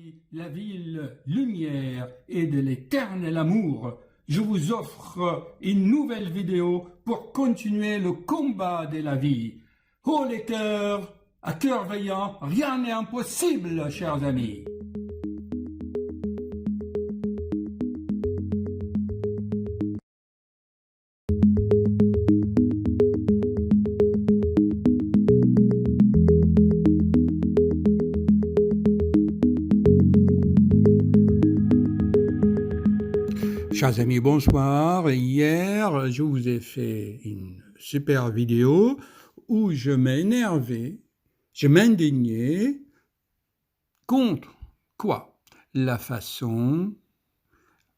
Paris, la ville lumière et de l'éternel amour, je vous offre une nouvelle vidéo pour continuer le combat de la vie. Oh les cœurs, à cœur veillant, rien n'est impossible, chers amis. Chers amis, bonsoir. Hier, je vous ai fait une super vidéo où je m'énervais, je m'indignais contre quoi? La façon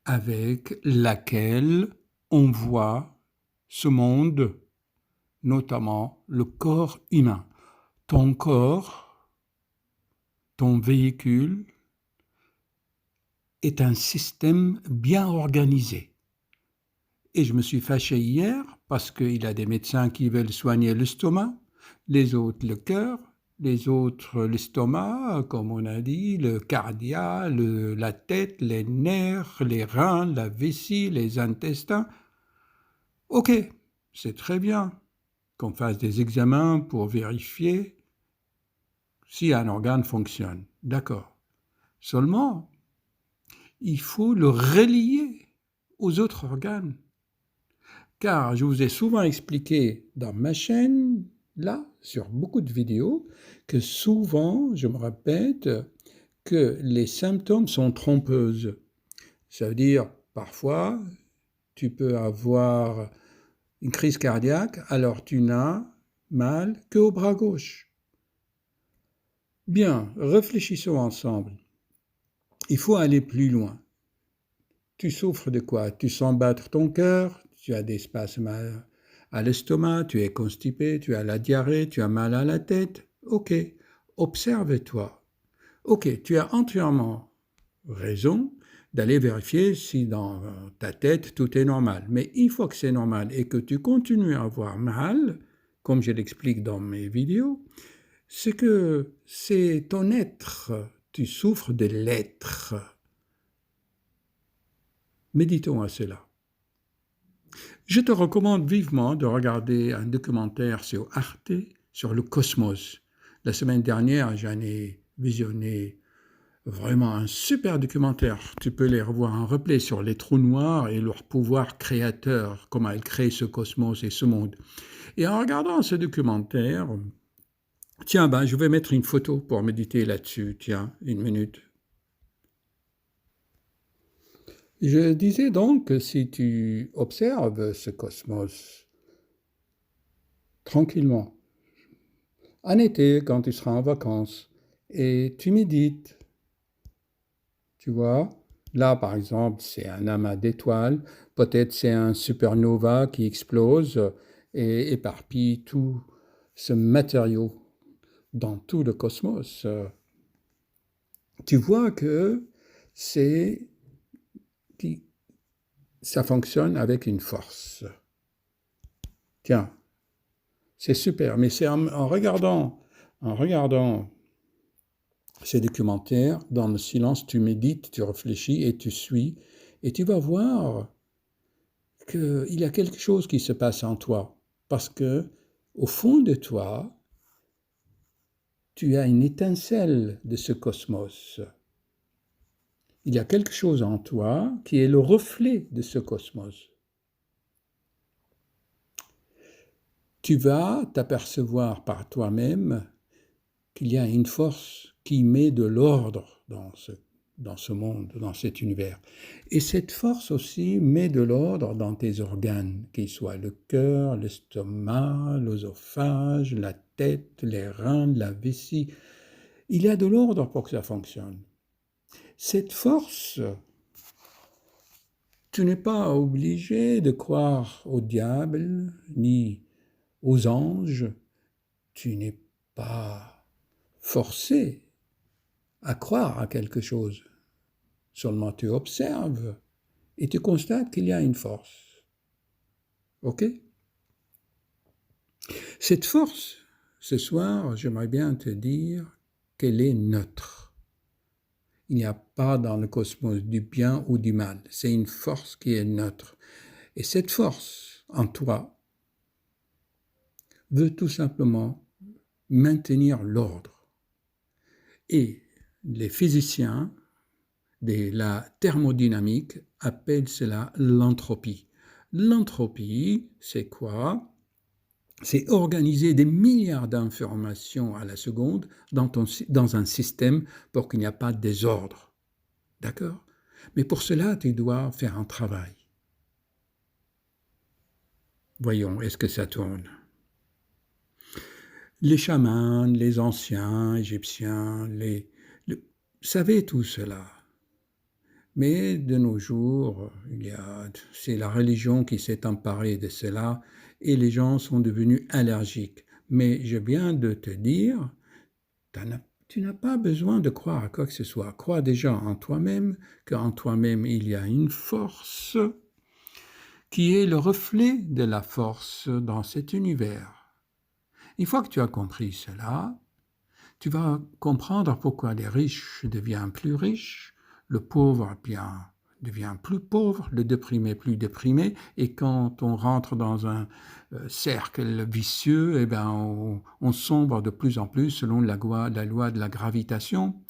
avec laquelle on voit ce monde, notamment le corps humain. Ton corps, ton véhicule, est un système bien organisé. Et je me suis fâché hier parce qu'il y a des médecins qui veulent soigner l'estomac, les autres le cœur, les autres l'estomac, comme on a dit, le cardia, la tête, les nerfs, les reins, la vessie, les intestins. Ok, c'est très bien qu'on fasse des examens pour vérifier si un organe fonctionne. D'accord. Seulement, il faut le relier aux autres organes. Car je vous ai souvent expliqué dans ma chaîne, là, sur beaucoup de vidéos, que souvent, je me répète, que les symptômes sont trompeuses. Ça veut dire, parfois, tu peux avoir une crise cardiaque, alors tu n'as mal qu'au bras gauche. Bien, réfléchissons ensemble. Il faut aller plus loin. Tu souffres de quoi? Tu sens battre ton cœur, tu as des spasmes à l'estomac, tu es constipé, tu as la diarrhée, tu as mal à la tête. Ok, observe-toi. Ok, tu as entièrement raison d'aller vérifier si dans ta tête tout est normal. Mais une fois que c'est normal et que tu continues à avoir mal, comme je l'explique dans mes vidéos, c'est que c'est ton être, tu souffres de l'être. Méditons à cela. Je te recommande vivement de regarder un documentaire sur Arte, sur le cosmos. La semaine dernière, j'en ai visionné vraiment un super documentaire. Tu peux les revoir en replay sur les trous noirs et leur pouvoir créateur, comment ils créent ce cosmos et ce monde. Et en regardant ce documentaire, tiens, je vais mettre une photo pour méditer là-dessus. Tiens, une minute. Je disais donc que si tu observes ce cosmos tranquillement, en été, quand tu seras en vacances, et tu médites, tu vois, là par exemple, c'est un amas d'étoiles, peut-être c'est un supernova qui explose et éparpille tout ce matériau dans tout le cosmos. Tu vois que ça fonctionne avec une force. Tiens, c'est super, mais c'est en regardant ces documentaires, dans le silence, tu médites, tu réfléchis et tu suis, et tu vas voir qu'il y a quelque chose qui se passe en toi, parce que au fond de toi, tu as une étincelle de ce cosmos. Il y a quelque chose en toi qui est le reflet de ce cosmos. Tu vas t'apercevoir par toi-même qu'il y a une force qui met de l'ordre dans ce monde, dans cet univers. Et cette force aussi met de l'ordre dans tes organes, qu'ils soient le cœur, l'estomac, l'œsophage, la tête, les reins, la vessie. Il y a de l'ordre pour que ça fonctionne. Cette force, tu n'es pas obligé de croire au diable ni aux anges. Tu n'es pas forcé à croire à quelque chose. Seulement tu observes et tu constates qu'il y a une force. Ok? Cette force, ce soir, j'aimerais bien te dire qu'elle est neutre. Il n'y a pas dans le cosmos du bien ou du mal. C'est une force qui est neutre. Et cette force en toi veut tout simplement maintenir l'ordre. Et les physiciens de la thermodynamique appellent cela l'entropie. L'entropie, c'est quoi? C'est organiser des milliards d'informations à la seconde dans un système pour qu'il n'y ait pas de désordre. D'accord? Mais pour cela, tu dois faire un travail. Voyons, est-ce que ça tourne? Les chamans, les anciens égyptiens, savaient tout cela. Mais de nos jours, c'est la religion qui s'est emparée de cela et les gens sont devenus allergiques. Mais je viens de te dire, tu n'as pas besoin de croire à quoi que ce soit. Crois déjà en toi-même, qu'en toi-même il y a une force qui est le reflet de la force dans cet univers. Une fois que tu as compris cela, tu vas comprendre pourquoi les riches deviennent plus riches, le pauvre devient plus pauvre, le déprimé plus déprimé, et quand on rentre dans un cercle vicieux, eh ben on sombre de plus en plus selon la loi de la gravitation,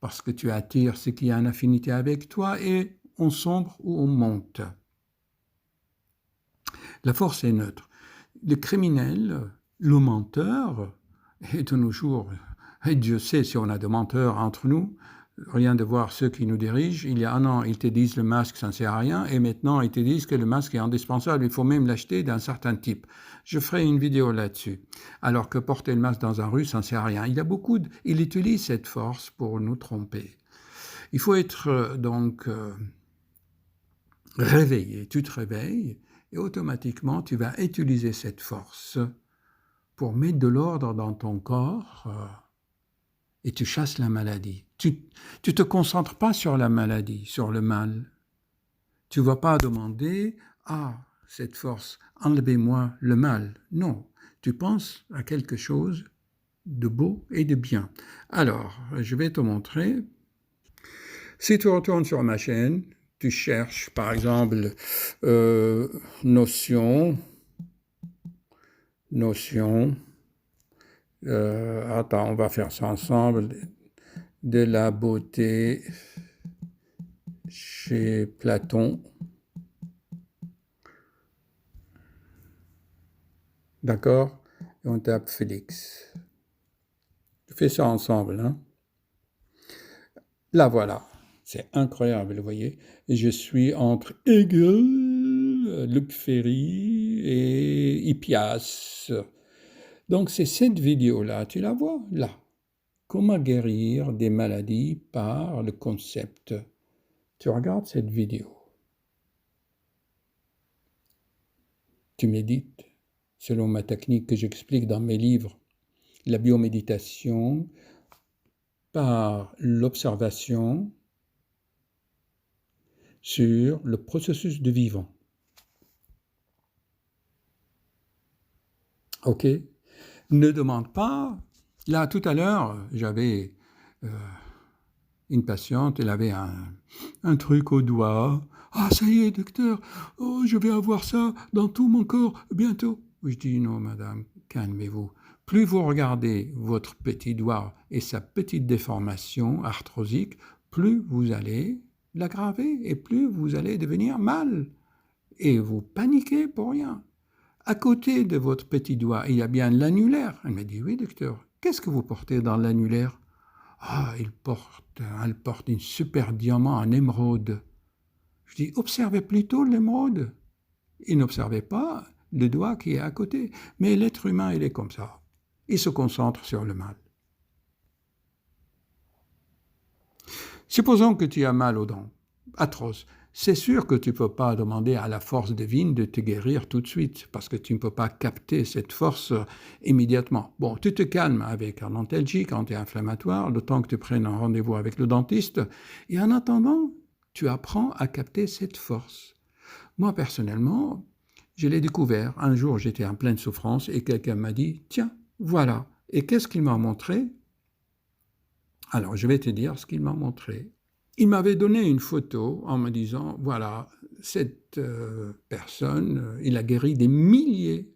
parce que tu attires ce qui est en affinité avec toi, et on sombre ou on monte. La force est neutre. Le criminel, le menteur, et de nos jours, et Dieu sait si on a des menteurs entre nous, rien de voir ceux qui nous dirigent. Il y a un an, ils te disent le masque, ça ne sert à rien, et maintenant, ils te disent que le masque est indispensable, il faut même l'acheter d'un certain type. Je ferai une vidéo là-dessus. Alors que porter le masque dans un rue, ça ne sert à rien. Il utilise cette force pour nous tromper. Il faut être réveillé. Tu te réveilles, et automatiquement, tu vas utiliser cette force pour mettre de l'ordre dans ton corps et tu chasses la maladie. Tu te concentres pas sur la maladie, sur le mal. Tu ne vas pas demander « Ah, cette force, enlevez-moi le mal ». Non, tu penses à quelque chose de beau et de bien. Alors, je vais te montrer. Si tu retournes sur ma chaîne, tu cherches par exemple notion, attends, on va faire ça ensemble, de la beauté chez Platon. D'accord? Et on tape Félix. Je fais ça ensemble, hein? Là, voilà. C'est incroyable, vous voyez. Et je suis entre Hegel, Luc Ferry et Hippias. Donc, c'est cette vidéo-là, tu la vois, là. Comment guérir des maladies par le concept. Tu regardes cette vidéo. Tu médites selon ma technique que j'explique dans mes livres. La bioméditation par l'observation sur le processus de vivant. Ok? Ne demande pas. Là, tout à l'heure, j'avais une patiente, elle avait un truc au doigt. Ah, ça y est, docteur, oh, je vais avoir ça dans tout mon corps bientôt. Je dis non, madame, calmez-vous. Plus vous regardez votre petit doigt et sa petite déformation arthrosique, plus vous allez l'aggraver et plus vous allez devenir mal. Et vous paniquez pour rien. À côté de votre petit doigt, il y a bien l'annulaire. Elle m'a dit, oui, docteur, qu'est-ce que vous portez dans l'annulaire? Ah, elle porte une super diamant en émeraude. Je dis, observez plutôt l'émeraude. Et n'observez pas le doigt qui est à côté. Mais l'être humain, il est comme ça. Il se concentre sur le mal. Supposons que tu as mal aux dents, atroce. C'est sûr que tu ne peux pas demander à la force divine de te guérir tout de suite, parce que tu ne peux pas capter cette force immédiatement. Bon, tu te calmes avec un antalgique, anti-inflammatoire, le temps que tu prennes un rendez-vous avec le dentiste, et en attendant, tu apprends à capter cette force. Moi, personnellement, je l'ai découvert. Un jour, j'étais en pleine souffrance et quelqu'un m'a dit « Tiens, voilà ». Et qu'est-ce qu'il m'a montré? Alors, je vais te dire ce qu'il m'a montré. Il m'avait donné une photo en me disant, voilà, cette personne, il a guéri des milliers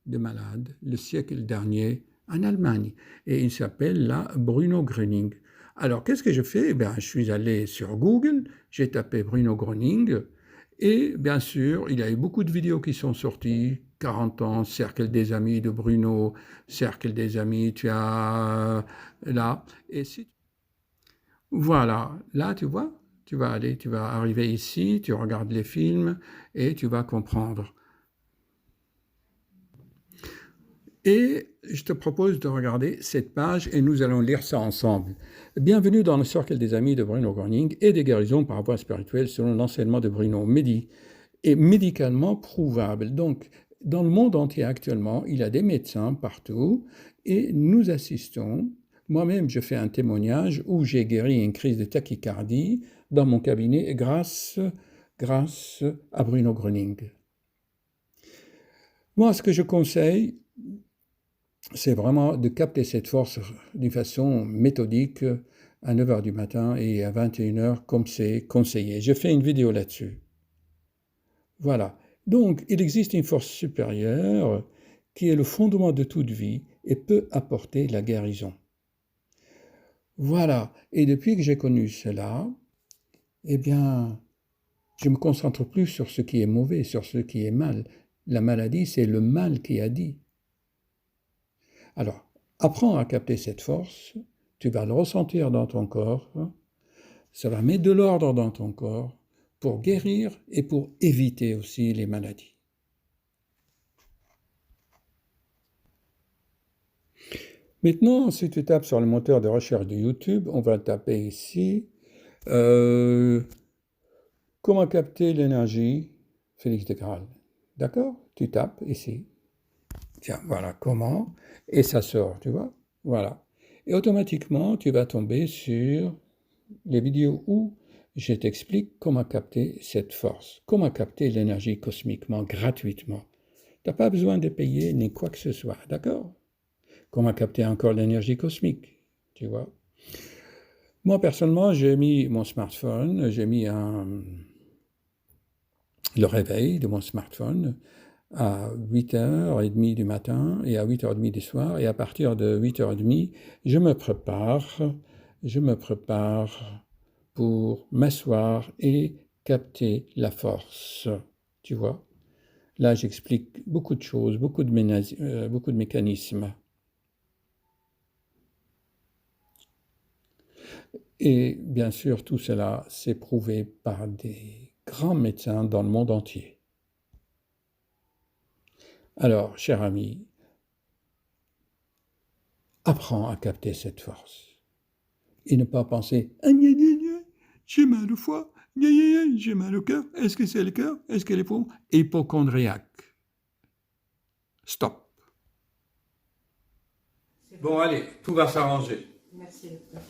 de malades le siècle dernier en Allemagne. Et il s'appelle là Bruno Gröning. Alors, qu'est-ce que je fais? Je suis allé sur Google, j'ai tapé Bruno Gröning, et bien sûr, il y a eu beaucoup de vidéos qui sont sorties. 40 ans, cercle des amis de Bruno, cercle des amis, tu as là. Et si voilà, là, tu vois, tu vas arriver ici, tu regardes les films et tu vas comprendre. Et je te propose de regarder cette page et nous allons lire ça ensemble. Bienvenue dans le cercle des amis de Bruno Gröning et des guérisons par voie spirituelle selon l'enseignement de Bruno et médicalement prouvable. Donc, dans le monde entier actuellement, il y a des médecins partout et nous assistons. Moi-même, je fais un témoignage où j'ai guéri une crise de tachycardie dans mon cabinet grâce à Bruno Gröning. Moi, ce que je conseille, c'est vraiment de capter cette force d'une façon méthodique à 9h du matin et à 21h comme c'est conseillé. Je fais une vidéo là-dessus. Voilà. Donc, il existe une force supérieure qui est le fondement de toute vie et peut apporter la guérison. Voilà. Et depuis que j'ai connu cela, eh bien, je me concentre plus sur ce qui est mauvais, sur ce qui est mal. La maladie, c'est le mal qui a dit. Alors, apprends à capter cette force, tu vas le ressentir dans ton corps, ça va mettre de l'ordre dans ton corps pour guérir et pour éviter aussi les maladies. Maintenant, si tu tapes sur le moteur de recherche de YouTube, on va taper ici comment capter l'énergie Félix de Graal. D'accord? Tu tapes ici. Tiens, voilà comment. Et ça sort, tu vois? Voilà. Et automatiquement, tu vas tomber sur les vidéos où je t'explique comment capter cette force, comment capter l'énergie cosmiquement, gratuitement. Tu n'as pas besoin de payer ni quoi que ce soit, d'accord? Comment capter encore l'énergie cosmique, tu vois? Moi, personnellement, j'ai mis mon smartphone, j'ai mis le réveil de mon smartphone à 8h30 du matin et à 8h30 du soir. Et à partir de 8h30, je me prépare pour m'asseoir et capter la force. Tu vois? Là, j'explique beaucoup de choses, beaucoup de mécanismes. Et bien sûr, tout cela, c'est prouvé par des grands médecins dans le monde entier. Alors, cher ami, apprends à capter cette force. Et ne pas penser « Ah, gna, gna, gna, j'ai mal au foie, gna, gna, gna, j'ai mal au cœur, est-ce que c'est le cœur, est-ce que les poumons ?» Hypochondriaque. Stop. Bon, allez, tout va s'arranger. Merci, docteur.